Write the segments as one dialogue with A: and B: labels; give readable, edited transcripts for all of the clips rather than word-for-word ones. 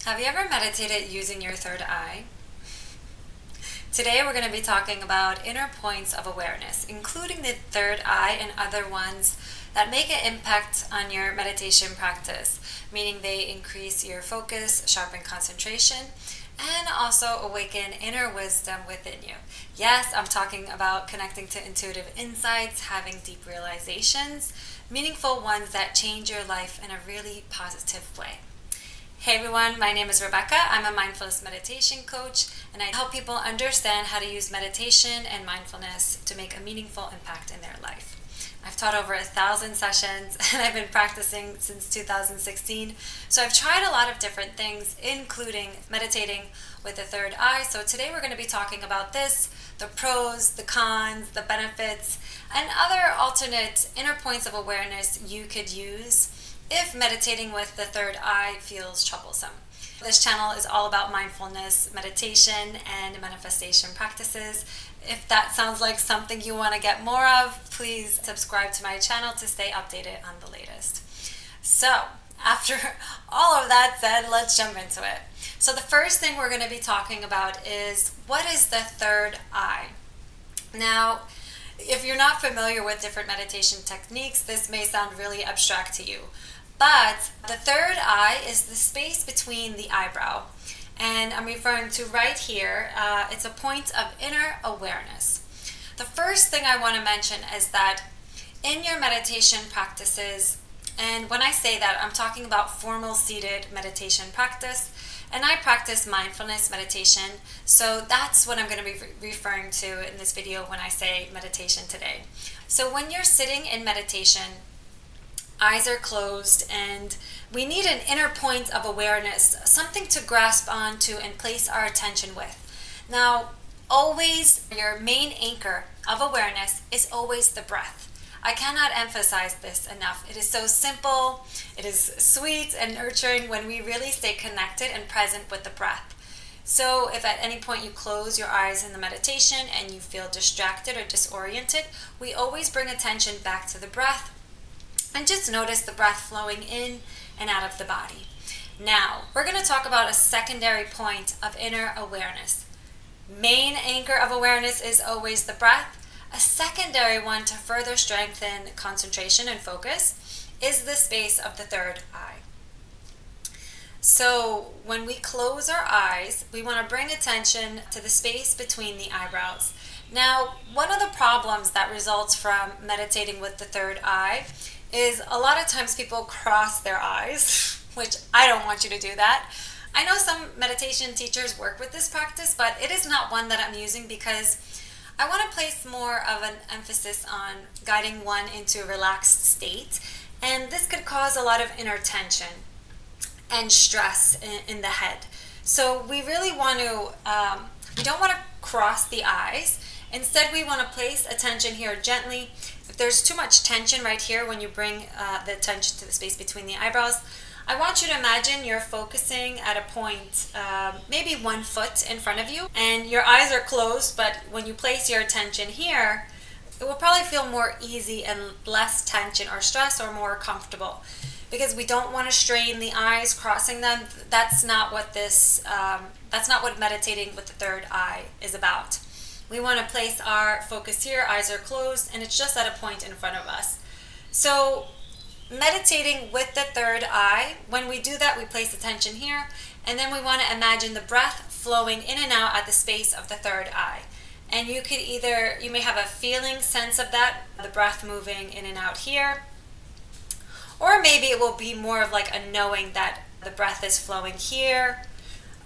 A: Have you ever meditated using your third eye? Today we're going to be talking about inner points of awareness, including the third eye and other ones that make an impact on your meditation practice, meaning they increase your focus, sharpen concentration, and also awaken inner wisdom within you. Yes, I'm talking about connecting to intuitive insights, having deep realizations, meaningful ones that change your life in a really positive way. Hey everyone, my name is Rebecca. I'm a mindfulness meditation coach, and I help people understand how to use meditation and mindfulness to make a meaningful impact in their life. I've taught over 1,000 sessions, and I've been practicing since 2016. So I've tried a lot of different things, including meditating with the third eye. So today we're going to be talking about this, the pros, the cons, the benefits, and other alternate inner points of awareness you could use if meditating with the third eye feels troublesome. This channel is all about mindfulness, meditation, and manifestation practices. If that sounds like something you want to get more of, please subscribe to my channel to stay updated on the latest. So, after all of that said, let's jump into it. So the first thing we're going to be talking about is, what is the third eye? Now, if you're not familiar with different meditation techniques, this may sound really abstract to you. But the third eye is the space between the eyebrow. And I'm referring to right here, it's a point of inner awareness. The first thing I want to mention is that in your meditation practices, and when I say that, I'm talking about formal seated meditation practice, and I practice mindfulness meditation, so that's what I'm going to be referring to in this video when I say meditation today. So when you're sitting in meditation, eyes are closed, and we need an inner point of awareness, something to grasp onto and place our attention with. Now, always your main anchor of awareness is always the breath. I cannot emphasize this enough. It is so simple, it is sweet and nurturing when we really stay connected and present with the breath. So if at any point you close your eyes in the meditation and you feel distracted or disoriented, we always bring attention back to the breath and just notice the breath flowing in and out of the body. Now, we're going to talk about a secondary point of inner awareness. Main anchor of awareness is always the breath. A secondary one to further strengthen concentration and focus is the space of the third eye. So when we close our eyes, we want to bring attention to the space between the eyebrows. Now, one of the problems that results from meditating with the third eye is a lot of times people cross their eyes, which I don't want you to do that. I know some meditation teachers work with this practice, but it is not one that I'm using because I want to place more of an emphasis on guiding one into a relaxed state, and this could cause a lot of inner tension and stress in the head. So we really want to, we don't want to cross the eyes. Instead, we want to place attention here gently. If there's too much tension right here when you bring the attention to the space between the eyebrows, I want you to imagine you're focusing at a point, maybe 1 foot in front of you, and your eyes are closed, but when you place your attention here, it will probably feel more easy and less tension or stress, or more comfortable. Because we don't want to strain the eyes, crossing them. That's not what that's not what meditating with the third eye is about. We want to place our focus here, eyes are closed, and it's just at a point in front of us. So meditating with the third eye, when we do that, we place attention here, and then we want to imagine the breath flowing in and out at the space of the third eye. And you may have a feeling sense of that, the breath moving in and out here, or maybe it will be more of like a knowing that the breath is flowing here,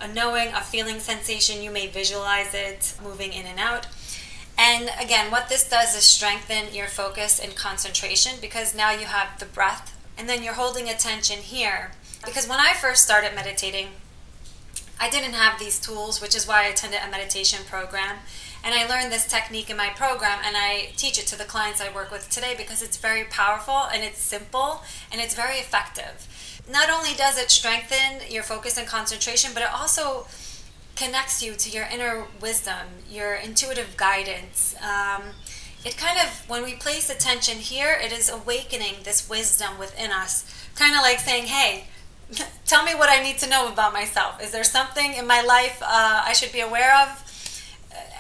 A: a knowing, a feeling sensation. You may visualize it moving in and out. And again, what this does is strengthen your focus and concentration, because now you have the breath and then you're holding attention here. Because when I first started meditating, I didn't have these tools, which is why I attended a meditation program. And I learned this technique in my program, and I teach it to the clients I work with today because it's very powerful and it's simple and it's very effective. Not only does it strengthen your focus and concentration, but it also connects you to your inner wisdom, your intuitive guidance. It kind of, when we place attention here, it is awakening this wisdom within us. Kind of like saying, hey, tell me what I need to know about myself. Is there something in my life I should be aware of?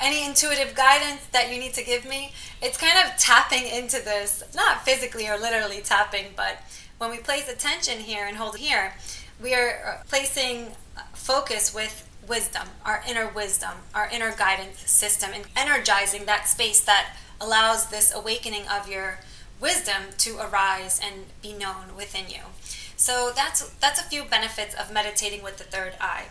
A: Any intuitive guidance that you need to give me? It's kind of tapping into this, not physically or literally tapping, but when we place attention here and hold here, we are placing focus with wisdom, our inner guidance system, and energizing that space that allows this awakening of your wisdom to arise and be known within you. So that's a few benefits of meditating with the third eye.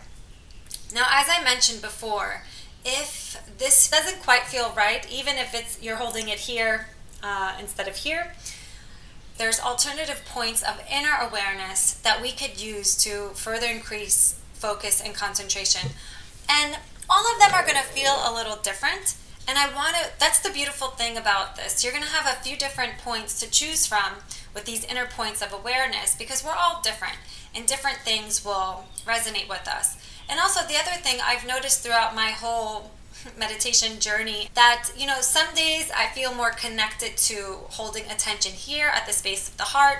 A: Now, as I mentioned before, if this doesn't quite feel right, even if you're holding it here instead of here, there's alternative points of inner awareness that we could use to further increase focus and concentration. And all of them are going to feel a little different. And that's the beautiful thing about this. You're going to have a few different points to choose from with these inner points of awareness, because we're all different and different things will resonate with us. And also the other thing I've noticed throughout my whole meditation journey, that some days I feel more connected to holding attention here at the space of the heart.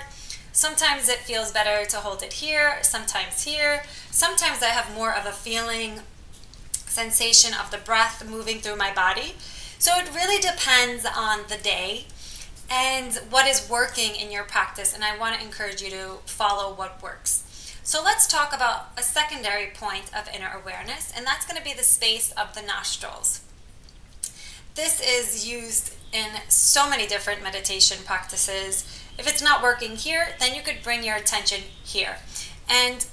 A: Sometimes it feels better to hold it here, sometimes here. Sometimes I have more of a feeling, sensation of the breath moving through my body. So it really depends on the day and what is working in your practice, and I want to encourage you to follow what works. So let's talk about a secondary point of inner awareness, and that's going to be the space of the nostrils. This is used in so many different meditation practices. If it's not working here, then you could bring your attention here. And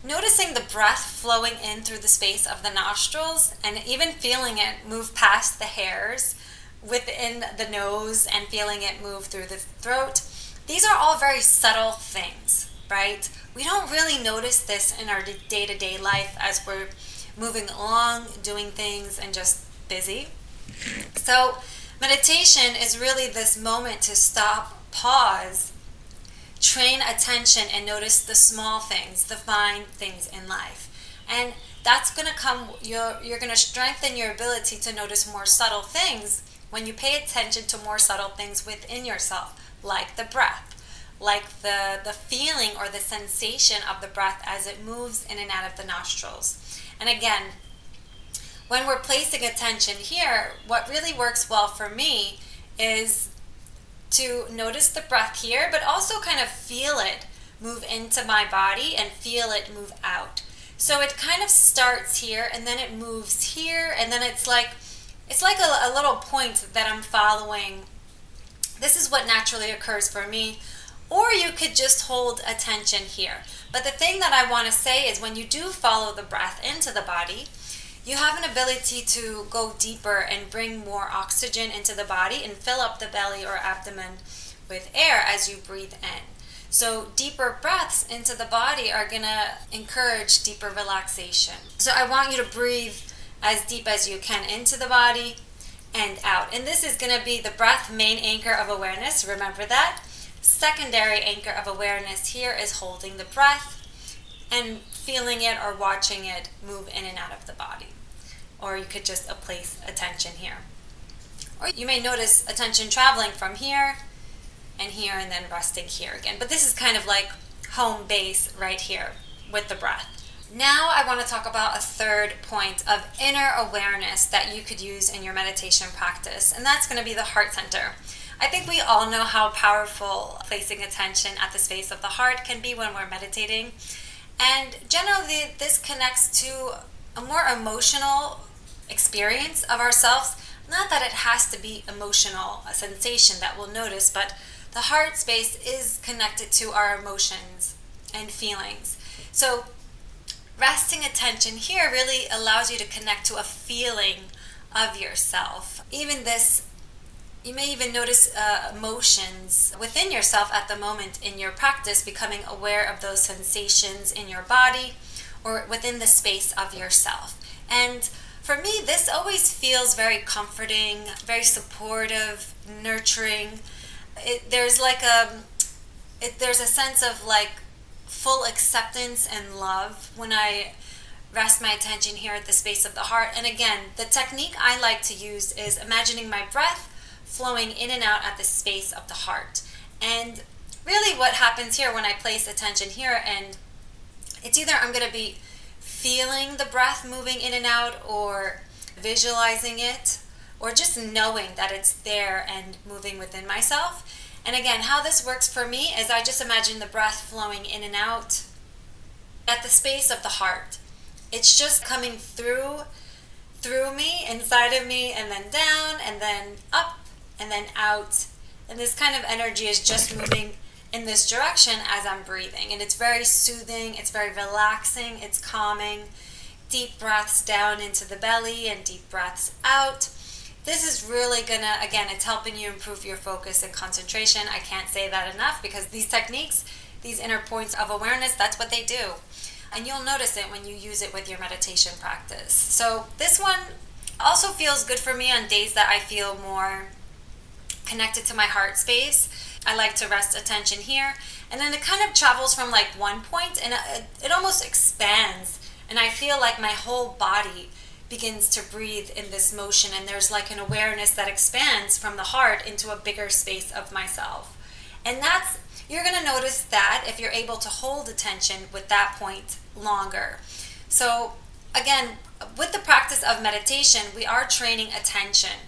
A: noticing the breath flowing in through the space of the nostrils, and even feeling it move past the hairs within the nose and feeling it move through the throat. These are all very subtle things, right? We don't really notice this in our day-to-day life as we're moving along, doing things, and just busy. So meditation is really this moment to stop, pause, train attention, and notice the small things, the fine things in life. And that's going to come, you're going to strengthen your ability to notice more subtle things when you pay attention to more subtle things within yourself, like the breath, like the feeling or the sensation of the breath as it moves in and out of the nostrils. And again, when we're placing attention here, what really works well for me is to notice the breath here, but also kind of feel it move into my body and feel it move out. So it kind of starts here and then it moves here, and then it's like a little point that I'm following. This is what naturally occurs for me. Or you could just hold attention here. But the thing that I want to say is when you do follow the breath into the body, you have an ability to go deeper and bring more oxygen into the body and fill up the belly or abdomen with air as you breathe in. So deeper breaths into the body are going to encourage deeper relaxation. So I want you to breathe as deep as you can into the body and out. And this is going to be the breath, main anchor of awareness. Remember that. Secondary anchor of awareness here is holding the breath and feeling it or watching it move in and out of the body. Or you could just place attention here. Or you may notice attention traveling from here and then resting here again. But this is kind of like home base right here with the breath. Now I want to talk about a third point of inner awareness that you could use in your meditation practice, and that's going to be the heart center. I think we all know how powerful placing attention at the space of the heart can be when we're meditating. And generally, this connects to a more emotional experience of ourselves. Not that it has to be emotional, a sensation that we'll notice, but the heart space is connected to our emotions and feelings. So resting attention here really allows you to connect to a feeling of yourself. Even this, you may even notice emotions within yourself at the moment in your practice, becoming aware of those sensations in your body or within the space of yourself. And for me, this always feels very comforting, very supportive, nurturing. There's a sense of like full acceptance and love when I rest my attention here at the space of the heart. And again, the technique I like to use is imagining my breath flowing in and out at the space of the heart. And really what happens here when I place attention here and It's either I'm going to be feeling the breath moving in and out, or visualizing it, or just knowing that it's there and moving within myself. And again, how this works for me is I just imagine the breath flowing in and out at the space of the heart. It's just coming through me, inside of me, and then down, and then up, and then out. And this kind of energy is just moving in this direction as I'm breathing. And it's very soothing, it's very relaxing, it's calming. Deep breaths down into the belly and deep breaths out. This is really gonna, again, it's helping you improve your focus and concentration. I can't say that enough, because these techniques, these inner points of awareness, that's what they do. And you'll notice it when you use it with your meditation practice. So this one also feels good for me on days that I feel more connected to my heart space. I like to rest attention here. And then it kind of travels from like one point, and it almost expands. And I feel like my whole body begins to breathe in this motion. And there's like an awareness that expands from the heart into a bigger space of myself. And that's, you're going to notice that if you're able to hold attention with that point longer. So again, with the practice of meditation, we are training attention.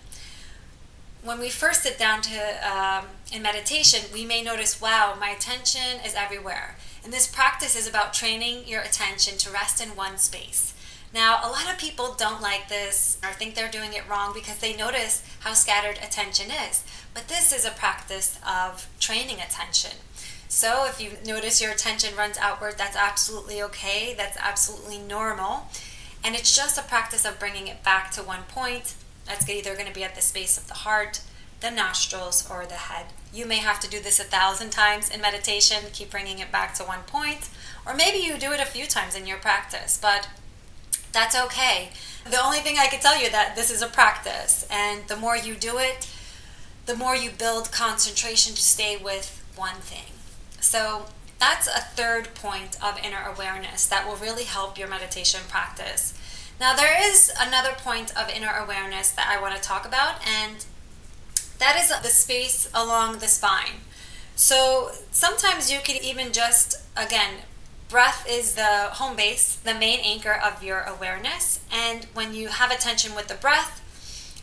A: When we first sit down to in meditation, we may notice, wow, my attention is everywhere. And this practice is about training your attention to rest in one space. Now, a lot of people don't like this or think they're doing it wrong because they notice how scattered attention is. But this is a practice of training attention. So if you notice your attention runs outward, that's absolutely okay. That's absolutely normal. And it's just a practice of bringing it back to one point. That's either going to be at the space of the heart, the nostrils, or the head. You may have to do this 1,000 times in meditation, keep bringing it back to one point. Or maybe you do it a few times in your practice, but that's okay. The only thing I can tell you that this is a practice, and the more you do it, the more you build concentration to stay with one thing. So that's a third point of inner awareness that will really help your meditation practice. Now there is another point of inner awareness that I want to talk about, and that is the space along the spine. So sometimes you could even just, again, breath is the home base, the main anchor of your awareness. And when you have attention with the breath,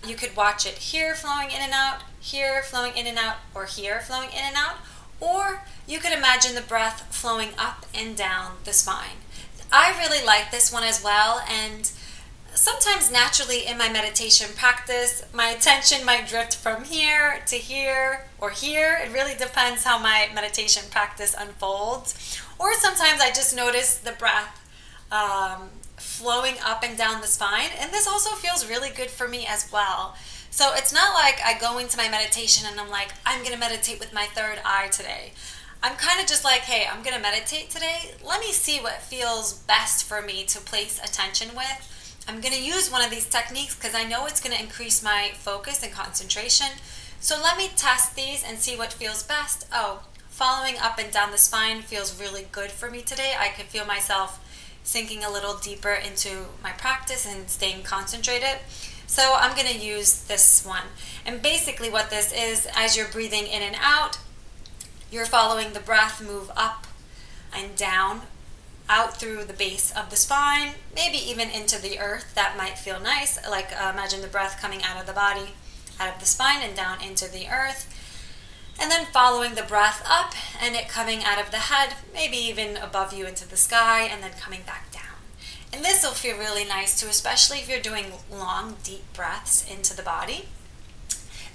A: you could watch it here flowing in and out, here flowing in and out, or here flowing in and out. Or you could imagine the breath flowing up and down the spine. I really like this one as well, and sometimes naturally in my meditation practice, my attention might drift from here to here or here. It really depends how my meditation practice unfolds. Or sometimes I just notice the breath flowing up and down the spine, and this also feels really good for me as well. So it's not like I go into my meditation and I'm like, I'm going to meditate with my third eye today. I'm kind of just like, hey, I'm going to meditate today. Let me see what feels best for me to place attention with. I'm going to use one of these techniques because I know it's going to increase my focus and concentration. So let me test these and see what feels best. Oh, following up and down the spine feels really good for me today. I could feel myself sinking a little deeper into my practice and staying concentrated. So I'm going to use this one. And basically what this is, as you're breathing in and out, you're following the breath move up and down, out through the base of the spine, maybe even into the earth. That might feel nice. Like imagine the breath coming out of the body, out of the spine and down into the earth. And then following the breath up and it coming out of the head, maybe even above you into the sky, and then coming back down. And this will feel really nice too, especially if you're doing long, deep breaths into the body.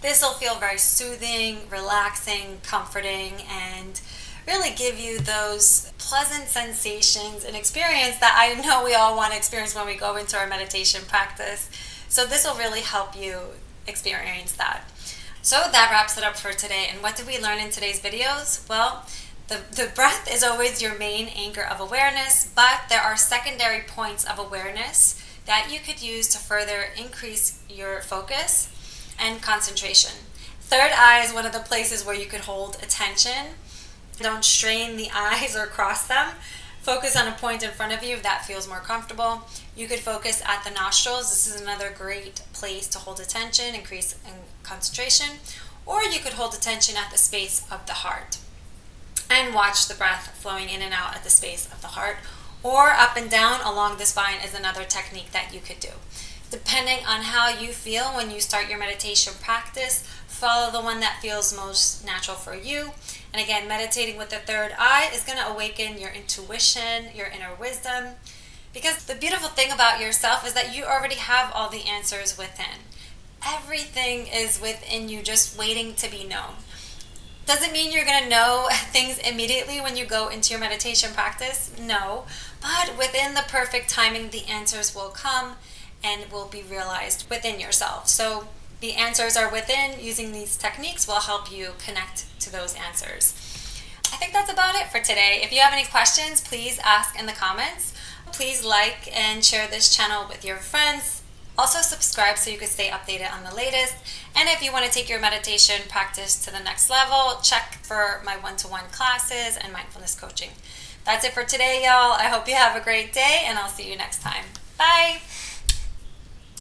A: This will feel very soothing, relaxing, comforting, and really give you those pleasant sensations and experience that I know we all want to experience when we go into our meditation practice. So this will really help you experience that. So that wraps it up for today. And what did we learn in today's videos? Well, the breath is always your main anchor of awareness, but there are secondary points of awareness that you could use to further increase your focus and concentration. Third eye is one of the places where you could hold attention. Don't strain the eyes or cross them. Focus on a point in front of you if that feels more comfortable. You could focus at the nostrils. This is another great place to hold attention, increase in concentration. Or you could hold attention at the space of the heart and watch the breath flowing in and out at the space of the heart. or up and down along the spine is another technique that you could do. Depending on how you feel when you start your meditation practice, follow the one that feels most natural for you. And again, meditating with the third eye is going to awaken your intuition, your inner wisdom. Because the beautiful thing about yourself is that you already have all the answers within. Everything is within you, just waiting to be known. Doesn't mean you're going to know things immediately when you go into your meditation practice. No. But within the perfect timing, the answers will come and will be realized within yourself. So the answers are within. Using these techniques will help you connect to those answers. I think that's about it for today. If you have any questions, please ask in the comments. Please like and share this channel with your friends. Also subscribe so you can stay updated on the latest. And if you want to take your meditation practice to the next level, check for my one-to-one classes and mindfulness coaching. That's it for today, y'all. I hope you have a great day, and I'll see you next time. Bye.